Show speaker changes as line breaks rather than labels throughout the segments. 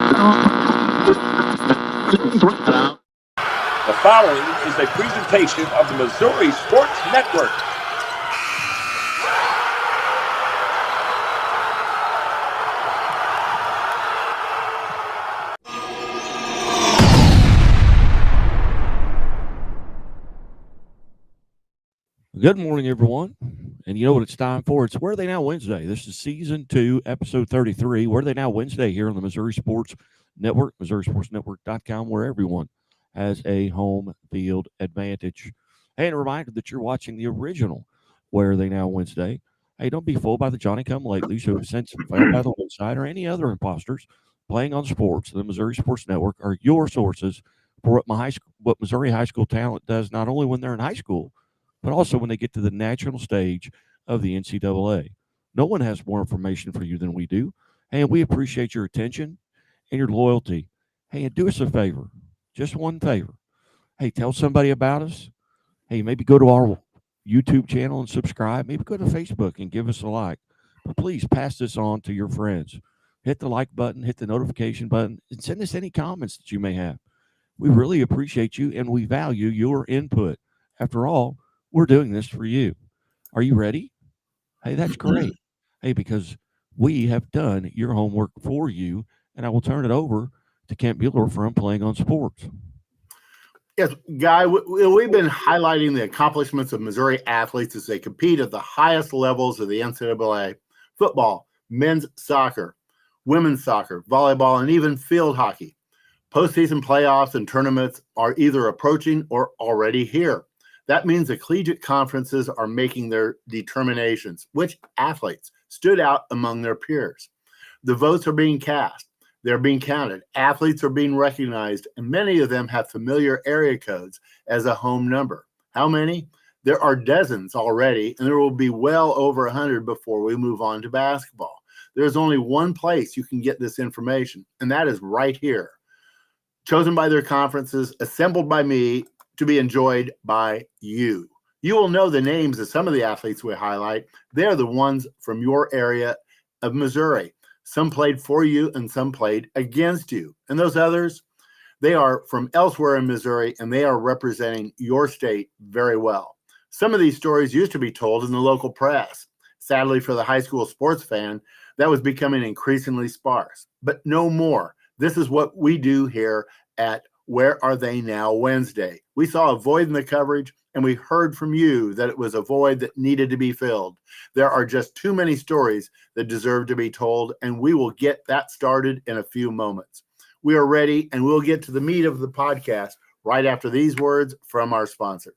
The following is a presentation of the Missouri Sports Network.
Good morning, everyone. And you know what it's time for? It's Where Are They Now Wednesday. This is Season 2, Episode 33. Where Are They Now Wednesday here on the Missouri Sports Network, MissouriSportsNetwork.com, where everyone has a home field advantage. Hey, and a reminder that you're watching the original Where Are They Now Wednesday. Hey, don't be fooled by the Johnny-come-latelys who have since failed by the wayside or any other imposters playing on sports. The Missouri Sports Network are your sources for what Missouri high school talent does, not only when they're in high school, but also when they get to the national stage of the NCAA. No one has more information for you than we do, and we appreciate your attention and your loyalty. Hey, and do us a favor, just one favor. Hey, tell somebody about us. Hey, maybe go to our YouTube channel and subscribe. Maybe go to Facebook and give us a like. But please pass this on to your friends. Hit the like button, hit the notification button, and send us any comments that you may have. We really appreciate you, and we value your input. After all, we're doing this for you. Are you ready? Hey, that's great. Hey, because we have done your homework for you, and I will turn it over to Kent Mueller from Playing on Sports.
Yes, Guy, we've been highlighting the accomplishments of Missouri athletes as they compete at the highest levels of the NCAA: football, men's soccer, women's soccer, volleyball, and even field hockey. Postseason playoffs and tournaments are either approaching or already here. That means the collegiate conferences are making their determinations, which athletes stood out among their peers. The votes are being cast. They're being counted. Athletes are being recognized, and many of them have familiar area codes as a home number. How many? There are dozens already, and there will be well over 100 before we move on to basketball. There's only one place you can get this information, and that is right here. Chosen by their conferences, assembled by me, to be enjoyed by you. You will know the names of some of the athletes we highlight. They're the ones from your area of Missouri. Some played for you and some played against you. And those others, they are from elsewhere in Missouri, and they are representing your state very well. Some of these stories used to be told in the local press. Sadly, for the high school sports fan, that was becoming increasingly sparse. But no more. This is what we do here at Where Are They Now Wednesday. We saw a void in the coverage, and we heard from you that it was a void that needed to be filled. There are just too many stories that deserve to be told, and we will get that started in a few moments. We are ready, and we'll get to the meat of the podcast right after these words from our sponsor.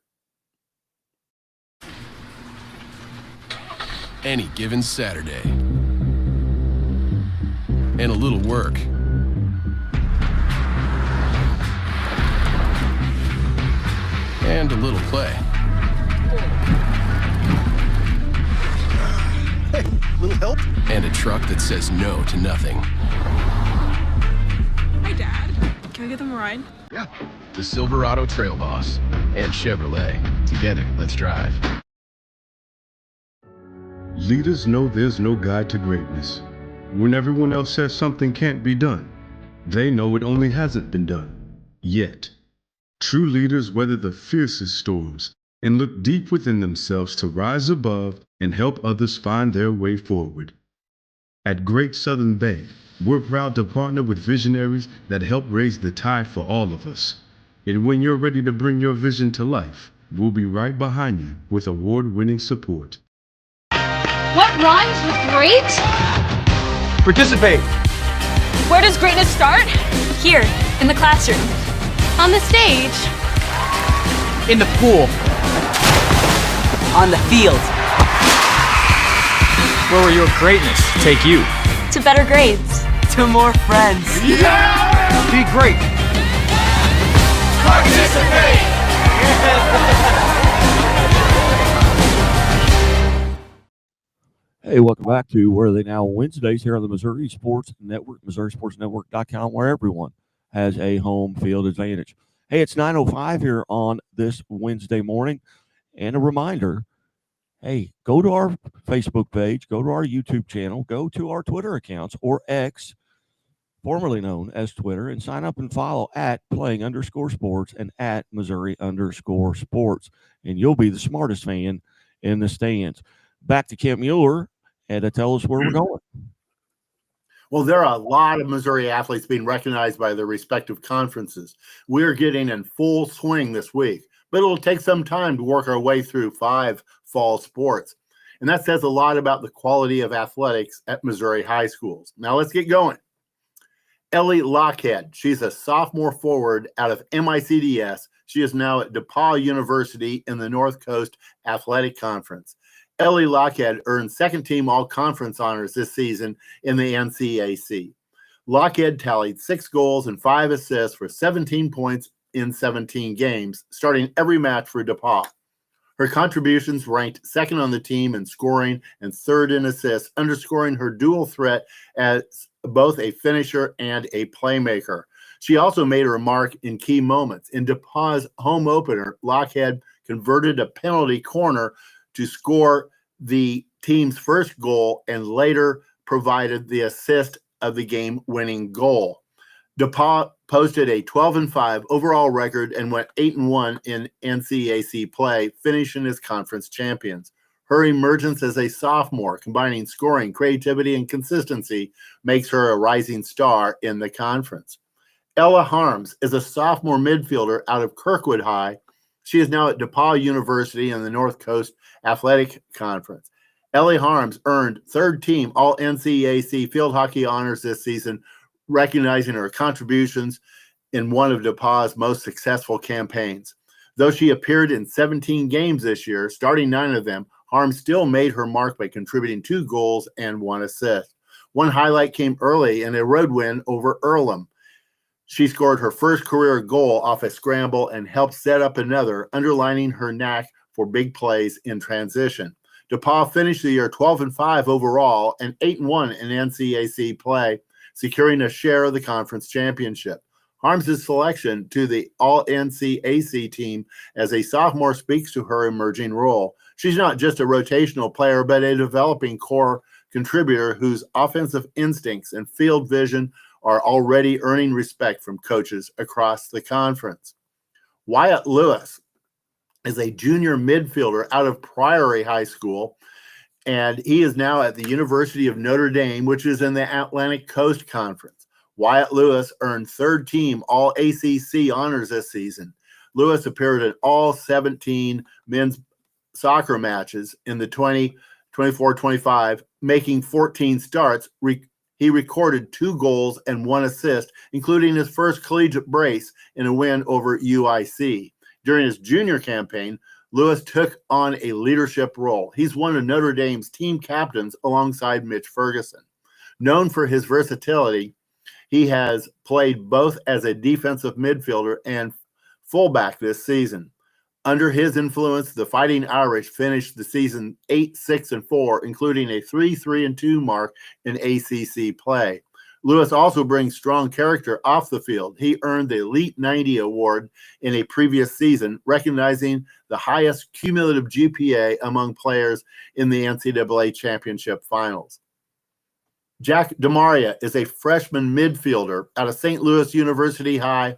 Any given Saturday. And a little work. And a little play.
Hey, little help?
And a truck that says no to nothing.
Hi, Dad. Can I give them a ride?
Yeah.
The Silverado Trail Boss and Chevrolet. Together, let's drive.
Leaders know there's no guide to greatness. When everyone else says something can't be done, they know it only hasn't been done. Yet. True leaders weather the fiercest storms and look deep within themselves to rise above and help others find their way forward. At Great Southern Bank, we're proud to partner with visionaries that help raise the tide for all of us. And when you're ready to bring your vision to life, we'll be right behind you with award-winning support.
What rhymes with great?
Participate.
Where does greatness start?
Here, in the classroom. On the stage.
In the pool.
On the field.
Where will your greatness take you?
To better grades.
To more friends.
Yeah! Be great.
Participate!
Hey, welcome back to Where Are They Now Wednesdays here on the Missouri Sports Network, MissouriSportsNetwork.com, where everyone has a home field advantage. Hey, it's 9:05 here on this Wednesday morning. And a reminder, hey, go to our Facebook page, go to our YouTube channel, go to our Twitter accounts or X, formerly known as Twitter, and sign up and follow at playing_sports and at Missouri_sports. And you'll be the smartest fan in the stands. Back to Kent Mueller and to tell us where we're going.
Well, there are a lot of Missouri athletes being recognized by their respective conferences. We're getting in full swing this week, but it'll take some time to work our way through 5 fall sports. And that says a lot about the quality of athletics at Missouri high schools. Now let's get going. Ellie Lockhead, she's a sophomore forward out of MICDS. She is now at DePauw University in the North Coast Athletic Conference. Ellie Lockhead earned second-team all-conference honors this season in the NCAC. Lockhead tallied 6 goals and 5 assists for 17 points in 17 games, starting every match for DePauw. Her contributions ranked second on the team in scoring and third in assists, underscoring her dual threat as both a finisher and a playmaker. She also made her mark in key moments. In DePauw's home opener, Lockhead converted a penalty corner to score the team's first goal and later provided the assist of the game-winning goal. DePauw posted a 12-5 overall record and went 8-1 in NCAC play, finishing as conference champions. Her emergence as a sophomore, combining scoring, creativity, and consistency, makes her a rising star in the conference. Ella Harms is a sophomore midfielder out of Kirkwood High. She is now at DePauw University in the North Coast Athletic Conference. Ellie Harms earned third-team All-NCAC field hockey honors this season, recognizing her contributions in one of DePauw's most successful campaigns. Though she appeared in 17 games this year, starting 9 of them, Harms still made her mark by contributing 2 goals and 1 assist. One highlight came early in a road win over Earlham. She scored her first career goal off a scramble and helped set up another, underlining her knack for big plays in transition. DePauw finished the year 12-5 overall and 8-1 in NCAC play, securing a share of the conference championship. Harms' selection to the All-NCAC team as a sophomore speaks to her emerging role. She's not just a rotational player, but a developing core contributor whose offensive instincts and field vision are already earning respect from coaches across the conference. Wyatt Lewis is a junior midfielder out of Priory High School, and he is now at the University of Notre Dame, which is in the Atlantic Coast Conference. Wyatt Lewis earned third-team All-ACC honors this season. Lewis appeared in all 17 men's soccer matches in the 2024-25, making 14 starts. He recorded 2 goals and 1 assist, including his first collegiate brace in a win over UIC. During his junior campaign, Lewis took on a leadership role. He's one of Notre Dame's team captains alongside Mitch Ferguson. Known for his versatility, he has played both as a defensive midfielder and fullback this season. Under his influence, the Fighting Irish finished the season 8-6-4, including a 3-3-2 mark in ACC play. Lewis also brings strong character off the field. He earned the Elite 90 award in a previous season, recognizing the highest cumulative GPA among players in the NCAA championship finals. Jack DeMaria is a freshman midfielder out of St. Louis University High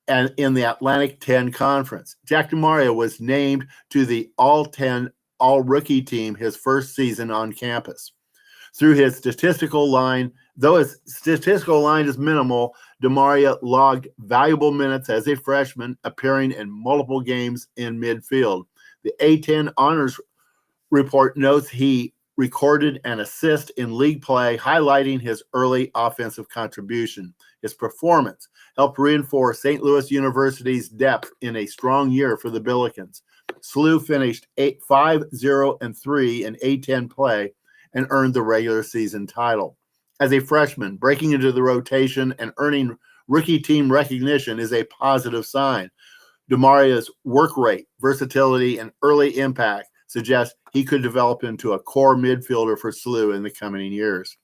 and in the Atlantic 10 Conference. Jack DeMaria was named to the All-10 All-Rookie team his first season on campus. Through his statistical line, though his statistical line is minimal, DeMaria logged valuable minutes as a freshman, appearing in multiple games in midfield. The A10 Honors Report notes he recorded an assist in league play, highlighting his early offensive contribution. His performance helped reinforce St. Louis University's depth in a strong year for the Billikens. SLU finished 5-0-3 in A10 play and earned the regular season title. As a freshman, breaking into the rotation and earning rookie team recognition is a positive sign. DeMaria's work rate, versatility, and early impact suggest he could develop into a core midfielder for SLU in the coming years.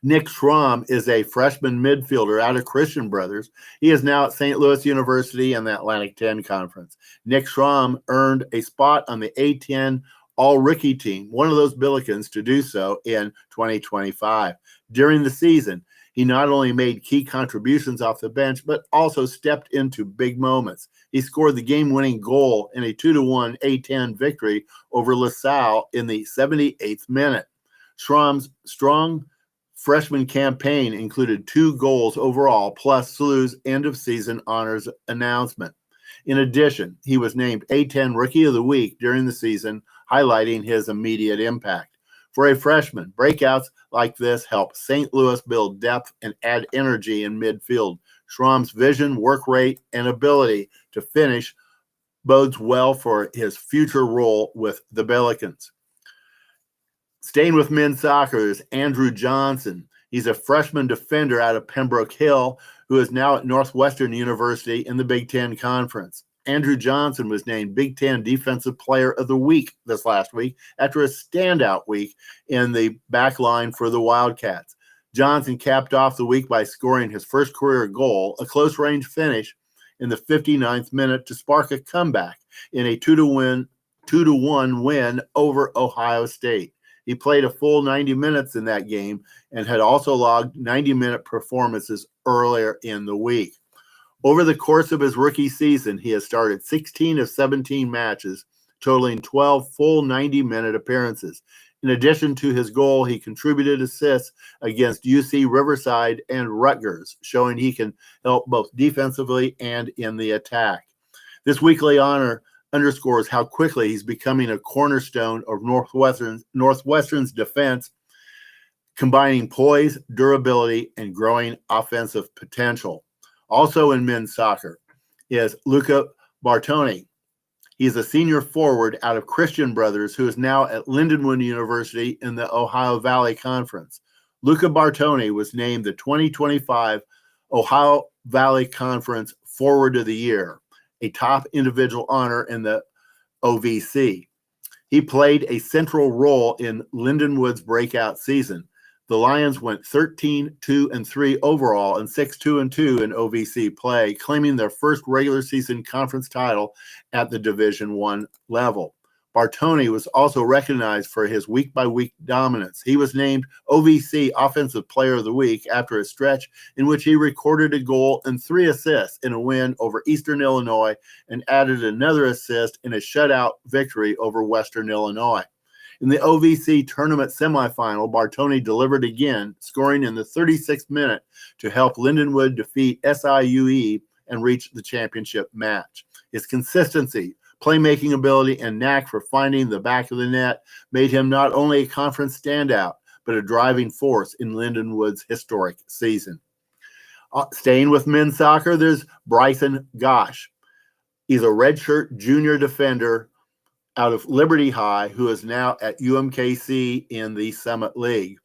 Nick Schramm is a freshman midfielder out of Christian Brothers. He is now at St. Louis University in the Atlantic 10 Conference. Nick Schramm earned a spot on the A10 all-rookie team, one of those Billikens to do so in 2025. During the season, he not only made key contributions off the bench, but also stepped into big moments. He scored the game-winning goal in a 2-1 A10 victory over LaSalle in the 78th minute. Schramm's strong freshman campaign included 2 goals overall, plus SLU's end-of-season honors announcement. In addition, he was named A10 Rookie of the Week during the season, highlighting his immediate impact. For a freshman, breakouts like this help St. Louis build depth and add energy in midfield. Schramm's vision, work rate, and ability to finish bodes well for his future role with the Billikens. Staying with men's soccer is Andrew Johnson. He's a freshman defender out of Pembroke Hill who is now at Northwestern University in the Big Ten Conference. Andrew Johnson was named Big Ten Defensive Player of the Week this last week after a standout week in the back line for the Wildcats. Johnson capped off the week by scoring his first career goal, a close-range finish in the 59th minute to spark a comeback in a 2-1 win over Ohio State. He played a full 90 minutes in that game and had also logged 90-minute performances earlier in the week. Over the course of his rookie season, he has started 16 of 17 matches, totaling 12 full 90-minute appearances. In addition to his goal, he contributed assists against UC Riverside and Rutgers, showing he can help both defensively and in the attack. This weekly honor underscores how quickly he's becoming a cornerstone of Northwestern's defense, combining poise, durability, and growing offensive potential. Also in men's soccer is Luca Bartoni. He's a senior forward out of Christian Brothers who is now at Lindenwood University in the Ohio Valley Conference. Luca Bartoni was named the 2025 Ohio Valley Conference Forward of the Year, a top individual honor in the OVC. He played a central role in Lindenwood's breakout season. The Lions went 13-2-3 overall and 6-2-2 in OVC play, claiming their first regular season conference title at the Division I level. Bartoni was also recognized for his week-by-week dominance. He was named OVC Offensive Player of the Week after a stretch in which he recorded a goal and 3 assists in a win over Eastern Illinois and added another assist in a shutout victory over Western Illinois. In the OVC tournament semifinal, Bartoni delivered again, scoring in the 36th minute to help Lindenwood defeat SIUE and reach the championship match. His consistency, playmaking ability, and knack for finding the back of the net made him not only a conference standout, but a driving force in Lindenwood's historic season. Staying with men's soccer, there's Bryson Gosh. He's a redshirt junior defender out of Liberty High who is now at UMKC in the Summit League.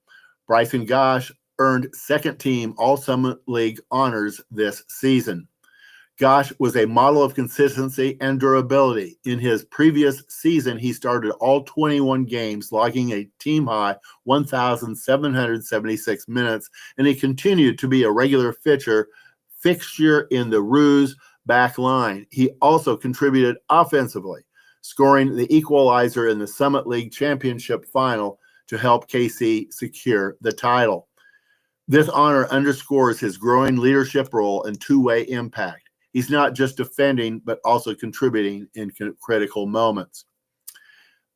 Bryson Gosh earned second-team All-Summit League honors this season. Gosh was a model of consistency and durability. In his previous season, he started all 21 games, logging a team-high 1,776 minutes, and he continued to be a regular fixture in the Ruse back line. He also contributed offensively, scoring the equalizer in the Summit League Championship final to help KC secure the title. This honor underscores his growing leadership role and two-way impact. He's not just defending, but also contributing in critical moments.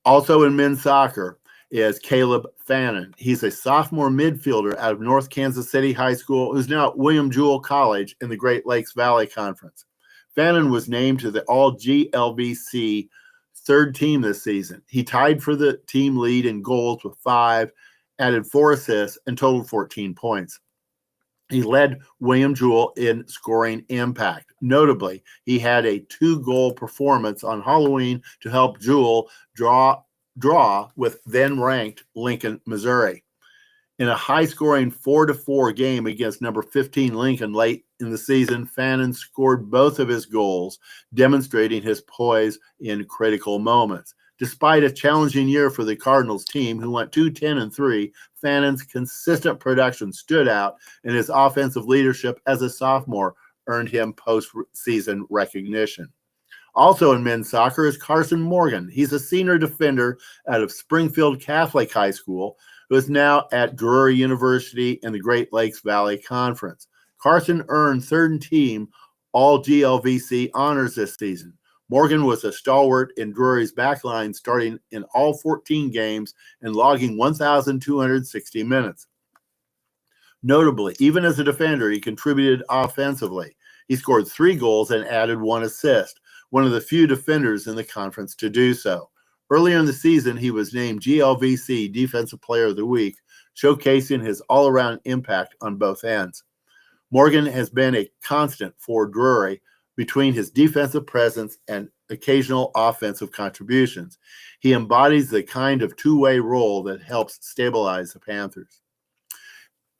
Also in men's soccer is Caleb Fannin. He's a sophomore midfielder out of North Kansas City High School who's now at William Jewell College in the Great Lakes Valley Conference. Fannin was named to the All-GLVC third team this season. He tied for the team lead in goals with 5, added 4 assists, and totaled 14 points. He led William Jewell in scoring impact. Notably, he had a 2-goal performance on Halloween to help Jewell draw with then-ranked Lincoln, Missouri. In a high-scoring 4-4 game against number 15 Lincoln late in the season, Fannin scored both of his goals, demonstrating his poise in critical moments. Despite a challenging year for the Cardinals team, who went 2-10-3, Fannin's consistent production stood out, and his offensive leadership as a sophomore earned him postseason recognition. Also in men's soccer is Carson Morgan. He's a senior defender out of Springfield Catholic High School, who is now at Drury University in the Great Lakes Valley Conference. Carson earned third team all GLVC honors this season. Morgan was a stalwart in Drury's backline, starting in all 14 games and logging 1,260 minutes. Notably, even as a defender, he contributed offensively. He scored 3 goals and added 1 assist, one of the few defenders in the conference to do so. Earlier in the season, he was named GLVC Defensive Player of the Week, showcasing his all-around impact on both ends. Morgan has been a constant for Drury between his defensive presence and occasional offensive contributions. He embodies the kind of two-way role that helps stabilize the Panthers.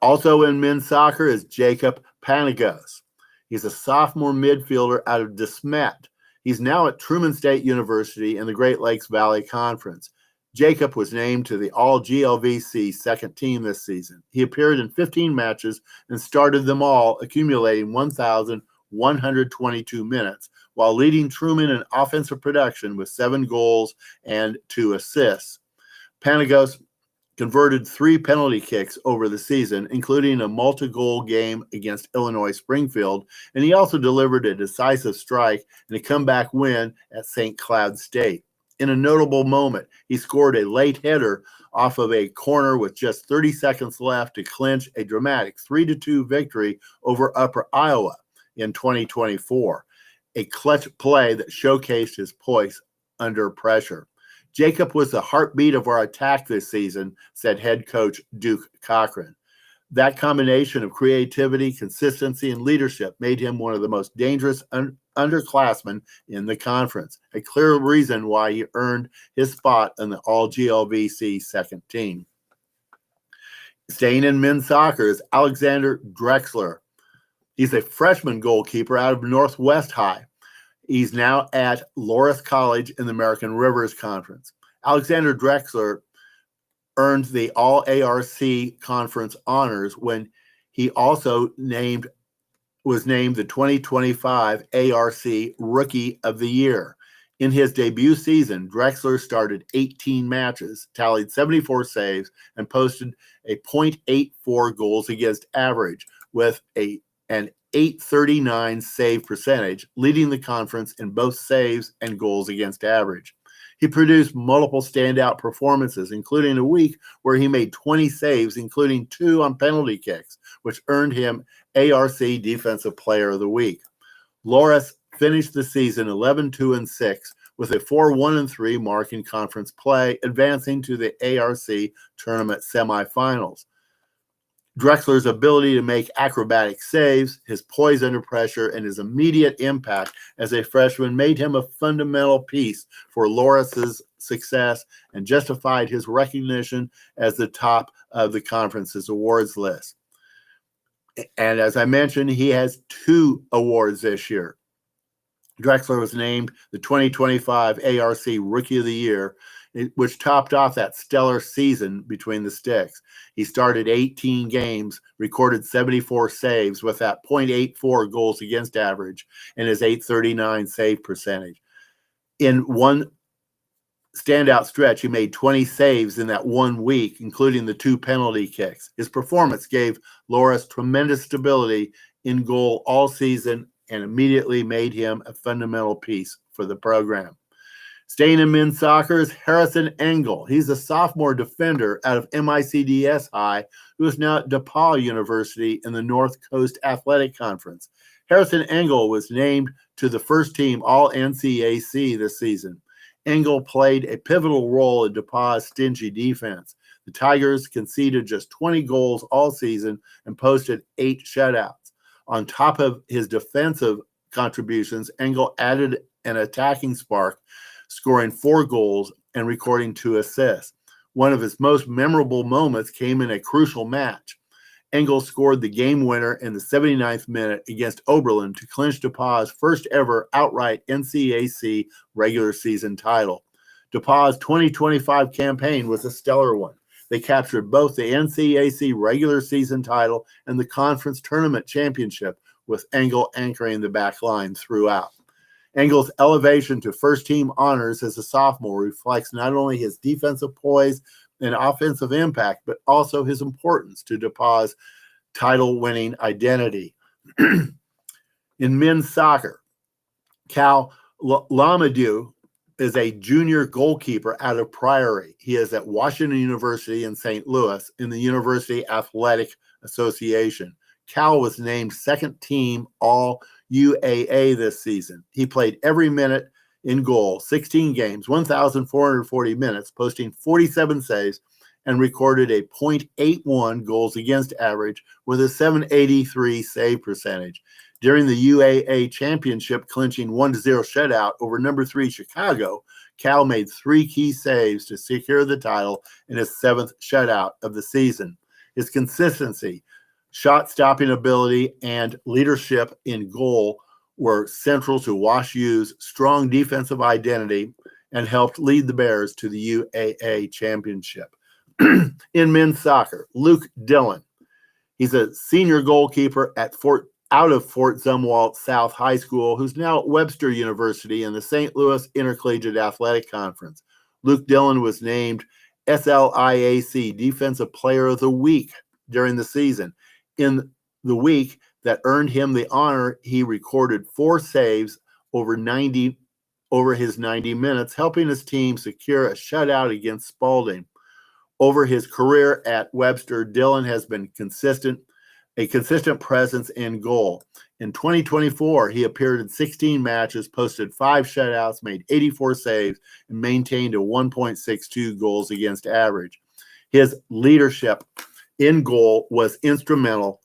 Also in men's soccer is Jacob Panagos. He's a sophomore midfielder out of De Smet. He's now at Truman State University in the Great Lakes Valley Conference. Jacob was named to the All-GLVC second team this season. He appeared in 15 matches and started them all, accumulating 1,122 minutes, while leading Truman in offensive production with 7 goals and 2 assists. Panagos converted 3 penalty kicks over the season, including a multi-goal game against Illinois Springfield, and he also delivered a decisive strike in a comeback win at St. Cloud State. In a notable moment, he scored a late header off of a corner with just 30 seconds left to clinch a dramatic 3-2 victory over Upper Iowa in 2024, a clutch play that showcased his poise under pressure. Jacob was the heartbeat of our attack this season, said head coach Duke Cochran. That combination of creativity, consistency, and leadership made him one of the most dangerous underclassmen in the conference, a clear reason why he earned his spot on the All-GLVC second team. Staying in men's soccer is Alexander Drexler. He's a freshman goalkeeper out of Northwest High. He's now at Loras College in the American Rivers Conference. Alexander Drexler earned the All-ARC Conference honors when he also was named the 2025 ARC Rookie of the Year. In his debut season, Drexler started 18 matches, tallied 74 saves, and posted a .84 goals against average with an .839 save percentage, leading the conference in both saves and goals against average. He produced multiple standout performances, including a week where he made 20 saves, including 2 on penalty kicks, which earned him ARC Defensive Player of the Week. Loras finished the season 11-2-6 with a 4-1-3 mark in conference play, advancing to the ARC tournament semifinals. Drexler's ability to make acrobatic saves, his poise under pressure, and his immediate impact as a freshman made him a fundamental piece for Loras's success and justified his recognition as the top of the conference's awards list. And as I mentioned, he has 2 awards this year. Drexler was named the 2025 ARC Rookie of the Year, which topped off that stellar season between the sticks. He started 18 games, recorded 74 saves with that .84 goals against average and his .839 save percentage. In one standout stretch, he made 20 saves in that 1 week, including the 2 penalty kicks. His performance gave Loras tremendous stability in goal all season and immediately made him a fundamental piece for the program. Staying in men's soccer is Harrison Engel. He's a sophomore defender out of MICDS High, who is now at DePaul University in the North Coast Athletic Conference. Harrison Engel was named to the first team All-NCAC this season. Engel played a pivotal role in DePaul's stingy defense. The Tigers conceded just 20 goals all season and posted 8 shutouts. On top of his defensive contributions, Engel added an attacking spark, scoring 4 goals and recording 2 assists. One of his most memorable moments came in a crucial match. Engel scored the game winner in the 79th minute against Oberlin to clinch DePauw's first ever outright NCAC regular season title. DePauw's 2025 campaign was a stellar one. They captured both the NCAC regular season title and the conference tournament championship, with Engel anchoring the back line throughout. Engel's elevation to first-team honors as a sophomore reflects not only his defensive poise and offensive impact, but also his importance to DePauw's title-winning identity. In men's soccer, Cal Lamadou is a junior goalkeeper out of Priory. He is at Washington University in St. Louis in the University Athletic Association. Cal was named second team All-UAA this season. He played every minute in goal, 16 games, 1,440 minutes, posting 47 saves, and recorded a .81 goals against average with a .783 save percentage. During the UAA championship clinching 1-0 shutout over number 3 Chicago, Cal made 3 key saves to secure the title in his 7th shutout of the season. His consistency, shot-stopping ability, and leadership in goal were central to Wash U's strong defensive identity and helped lead the Bears to the UAA championship. In men's soccer, Luke Dillon. He's a senior goalkeeper out of Fort Zumwalt South High School, who's now at Webster University in the St. Louis Intercollegiate Athletic Conference. Luke Dillon was named SLIAC Defensive Player of the Week during the season. In the week that earned him the honor, he recorded 4 saves over his 90 minutes, helping his team secure a shutout against Spalding. Over his career at Webster, Dillon has been a consistent presence in goal. In 2024, he appeared in 16 matches, posted 5 shutouts, made 84 saves, and maintained a 1.62 goals against average. His leadership in goal was instrumental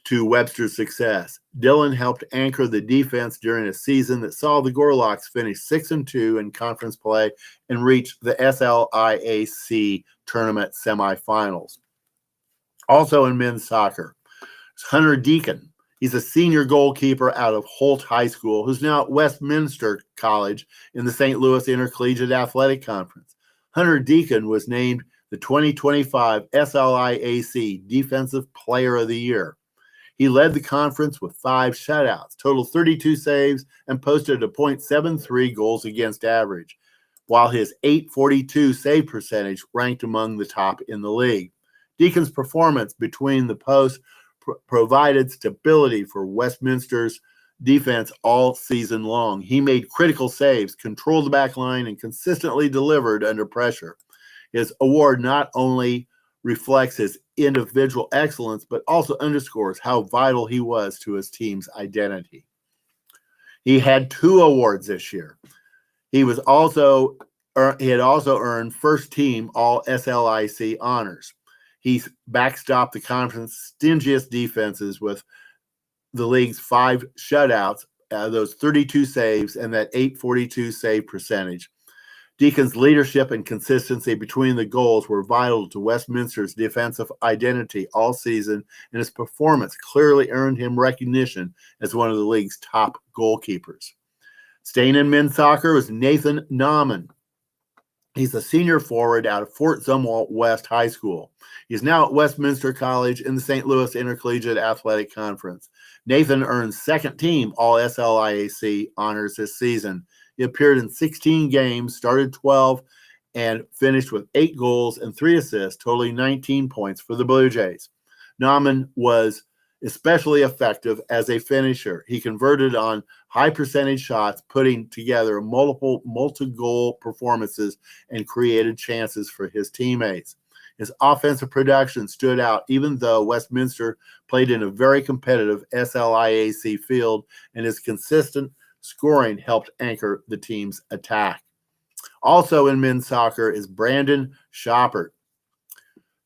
to Webster's success. Dillon helped anchor the defense during a season that saw the Gorlocks finish 6-2 in conference play and reach the SLIAC tournament semifinals. Also in men's soccer, Hunter Deacon. He's a senior goalkeeper out of Holt High School, who's now at Westminster College in the St. Louis Intercollegiate Athletic Conference. Hunter Deacon was named the 2025 SLIAC Defensive Player of the Year. He led the conference with 5 shutouts, totaled 32 saves, and posted a .73 goals against average, while his .842 save percentage ranked among the top in the league. Deacon's performance between the posts provided stability for Westminster's defense all season long. He made critical saves, controlled the back line, and consistently delivered under pressure. His award not only reflects his individual excellence, but also underscores how vital he was to his team's identity. He had 2 awards this year. He had also earned first team All SLIC honors. He backstopped the conference's stingiest defenses with the league's 5 shutouts, those 32 saves, and that .842 save percentage. Deacon's leadership and consistency between the goals were vital to Westminster's defensive identity all season, and his performance clearly earned him recognition as one of the league's top goalkeepers. Staying in men's soccer was Nathan Nauman. He's a senior forward out of Fort Zumwalt West High School. He's now at Westminster College in the St. Louis Intercollegiate Athletic Conference. Nathan earned second team All SLIAC honors this season. He appeared in 16 games, started 12, and finished with 8 goals and 3 assists, totaling 19 points for the Blue Jays. Nauman was especially effective as a finisher. He converted on high percentage shots, putting together multi-goal performances and created chances for his teammates. His offensive production stood out even though Westminster played in a very competitive SLIAC field, and his consistent scoring helped anchor the team's attack. Also in men's soccer is Brandon Shoppert.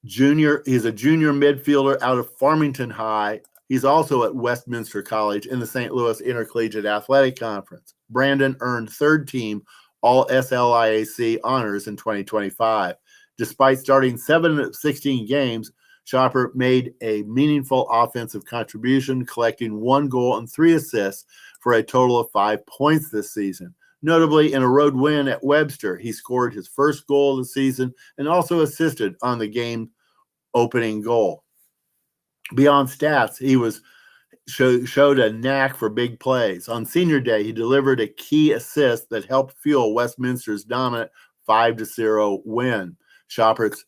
He's a junior midfielder out of Farmington High. He's also at Westminster College in the St. Louis Intercollegiate Athletic Conference. Brandon earned third team All SLIAC honors in 2025. Despite starting 7 of 16 games, Shoppert made a meaningful offensive contribution, collecting 1 goal and 3 assists for a total of 5 points this season. Notably, in a road win at Webster, he scored his first goal of the season and also assisted on the game-opening goal. Beyond stats, showed a knack for big plays. On senior day, he delivered a key assist that helped fuel Westminster's dominant 5-0 win. Shopper's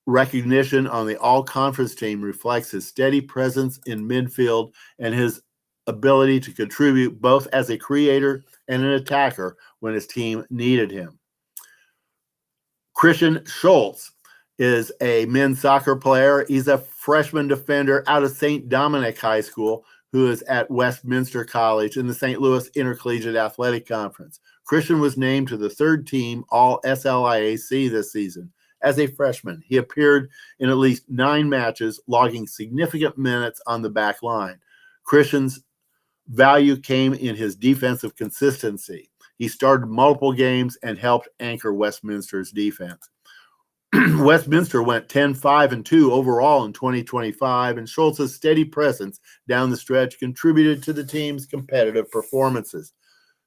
recognition on the all-conference team reflects his steady presence in midfield and his ability to contribute both as a creator and an attacker when his team needed him. Christian Schultz is a men's soccer player. He's a freshman defender out of St. Dominic High School who is at Westminster College in the St. Louis Intercollegiate Athletic Conference. Christian was named to the third team All-SLIAC this season. As a freshman, he appeared in at least 9 matches, logging significant minutes on the back line. Christian's value came in his defensive consistency. He started multiple games and helped anchor Westminster's defense. Westminster went 10-5-2 overall in 2025, and Schultz's steady presence down the stretch contributed to the team's competitive performances.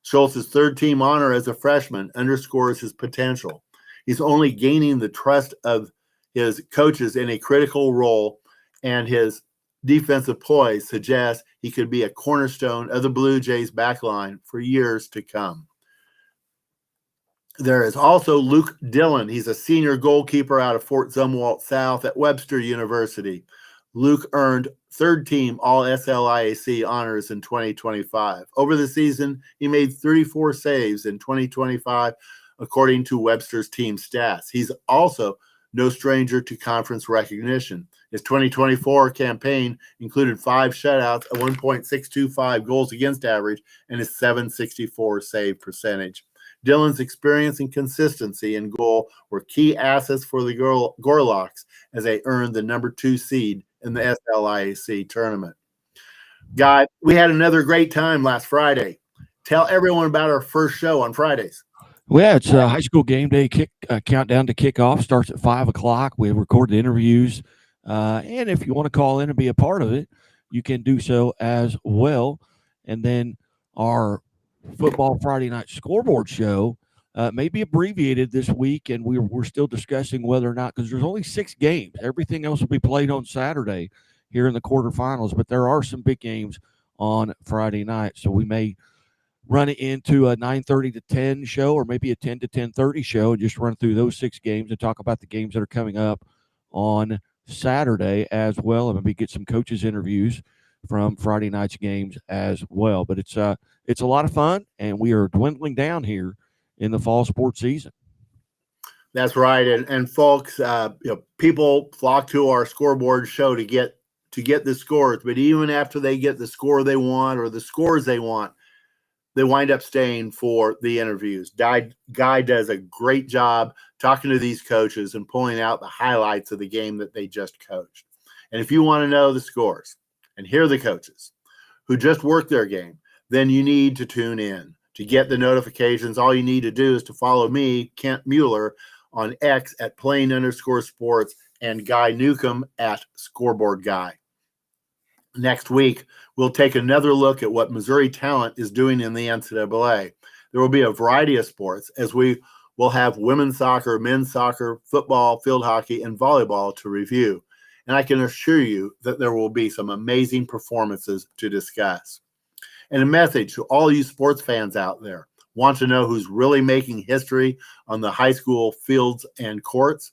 Schultz's third-team honor as a freshman underscores his potential. He's only gaining the trust of his coaches in a critical role, and his defensive poise suggests he could be a cornerstone of the Blue Jays backline for years to come. There is also Luke Dillon. He's a senior goalkeeper out of Fort Zumwalt South at Webster University. Luke earned third-team All-SLIAC honors in 2025. Over the season, he made 34 saves in 2025, according to Webster's team stats. He's also no stranger to conference recognition. His 2024 campaign included 5 shutouts, a 1.625 goals against average, and a .764 save percentage. Dillon's experience and consistency in goal were key assets for the Gorlocks as they earned the number 2 seed in the SLIAC tournament. Guy, we had another great time last Friday. Tell everyone about our first show on Fridays.
Well, yeah, it's a high school game day countdown to kickoff. Starts at 5 o'clock. We record the interviews. And if you want to call in and be a part of it, you can do so as well. And then our Football Friday Night Scoreboard show may be abbreviated this week, and we're still discussing whether or not, because there's only 6 games. Everything else will be played on Saturday here in the quarterfinals, but there are some big games on Friday night, so we may run it into a 9:30 to 10 show, or maybe a 10 to 10:30 show, and just run through those 6 games and talk about the games that are coming up on Saturday as well, and maybe get some coaches' interviews from Friday night's games as well. But it's a lot of fun, and we are dwindling down here in the fall sports season.
That's right, and folks, people flock to our scoreboard show to get the scores. But even after they get the score they want or the scores they want, they wind up staying for the interviews. Guy does a great job talking to these coaches and pulling out the highlights of the game that they just coached. And if you want to know the scores and hear the coaches who just worked their game, then you need to tune in. To get the notifications, all you need to do is to follow me, Kent Mueller, on X at @plain_sports and Guy Newcomb at Scoreboard Guy. Next week, we'll take another look at what Missouri talent is doing in the NCAA. There will be a variety of sports, as we will have women's soccer, men's soccer, football, field hockey, and volleyball to review. And I can assure you that there will be some amazing performances to discuss. And a message to all you sports fans out there. Want to know who's really making history on the high school fields and courts?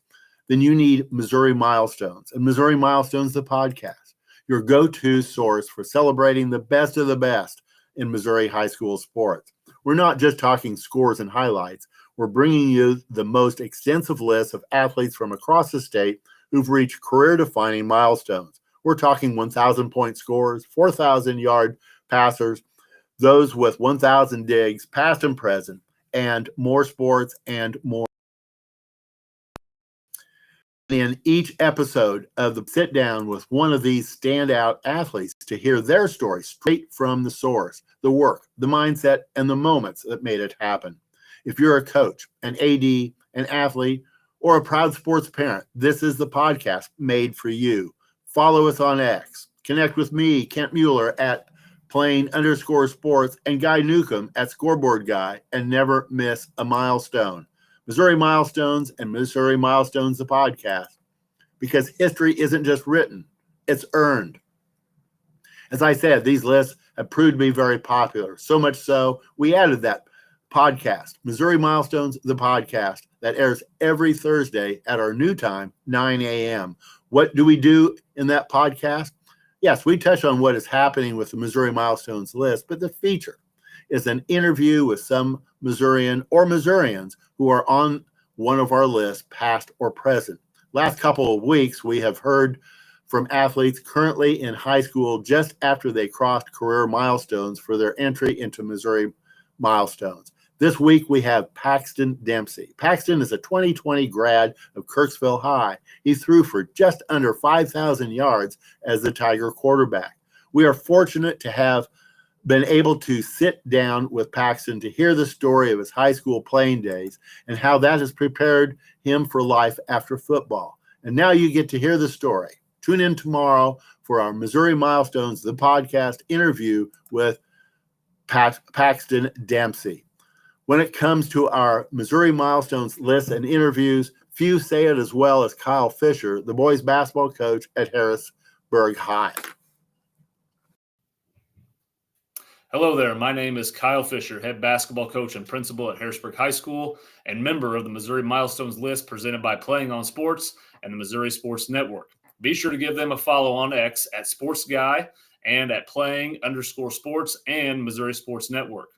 Then you need Missouri Milestones. And Missouri Milestones, the podcast, your go-to source for celebrating the best of the best in Missouri high school sports. We're not just talking scores and highlights. We're bringing you the most extensive list of athletes from across the state who've reached career-defining milestones. We're talking 1,000-point scorers, 4,000-yard passers, those with 1,000 digs, past and present, and more sports and more. In each episode of the sit down with one of these standout athletes to hear their story straight from the source, the work, the mindset, and the moments that made it happen. If you're a coach, an AD, an athlete, or a proud sports parent, this is the podcast made for you. Follow us on X. Connect with me, Kent Mueller, at @plain_sports and Guy Newcomb at Scoreboard Guy, and never miss a milestone. Missouri Milestones and Missouri Milestones, the podcast, because history isn't just written, it's earned. As I said, these lists have proved to be very popular. So much so, we added that podcast, Missouri Milestones, the podcast, that airs every Thursday at our new time, 9 a.m. What do we do in that podcast? Yes, we touch on what is happening with the Missouri Milestones list, but the feature is an interview with some Missourian or Missourians who are on one of our lists, past or present. Last couple of weeks, we have heard from athletes currently in high school just after they crossed career milestones for their entry into Missouri Milestones. This week, we have Paxton Dempsey. Paxton is a 2020 grad of Kirksville High. He threw for just under 5,000 yards as the Tiger quarterback. We are fortunate to have been able to sit down with Paxton to hear the story of his high school playing days and how that has prepared him for life after football. And now you get to hear the story. Tune in tomorrow for our Missouri Milestones, the podcast interview with Paxton Dempsey. When it comes to our Missouri Milestones lists and interviews, few say it as well as Kyle Fisher, the boys basketball coach at Harrisburg High.
Hello there. My name is Kyle Fisher, head basketball coach and principal at Harrisburg High School and member of the Missouri Milestones list presented by Playing on Sports and the Missouri Sports Network. Be sure to give them a follow on X at SportsGuy and at Playing_Sports and Missouri Sports Network.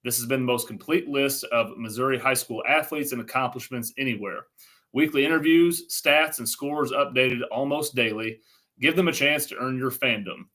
This has been the most complete list of Missouri high school athletes and accomplishments anywhere. Weekly interviews, stats, and scores updated almost daily. Give them a chance to earn your fandom.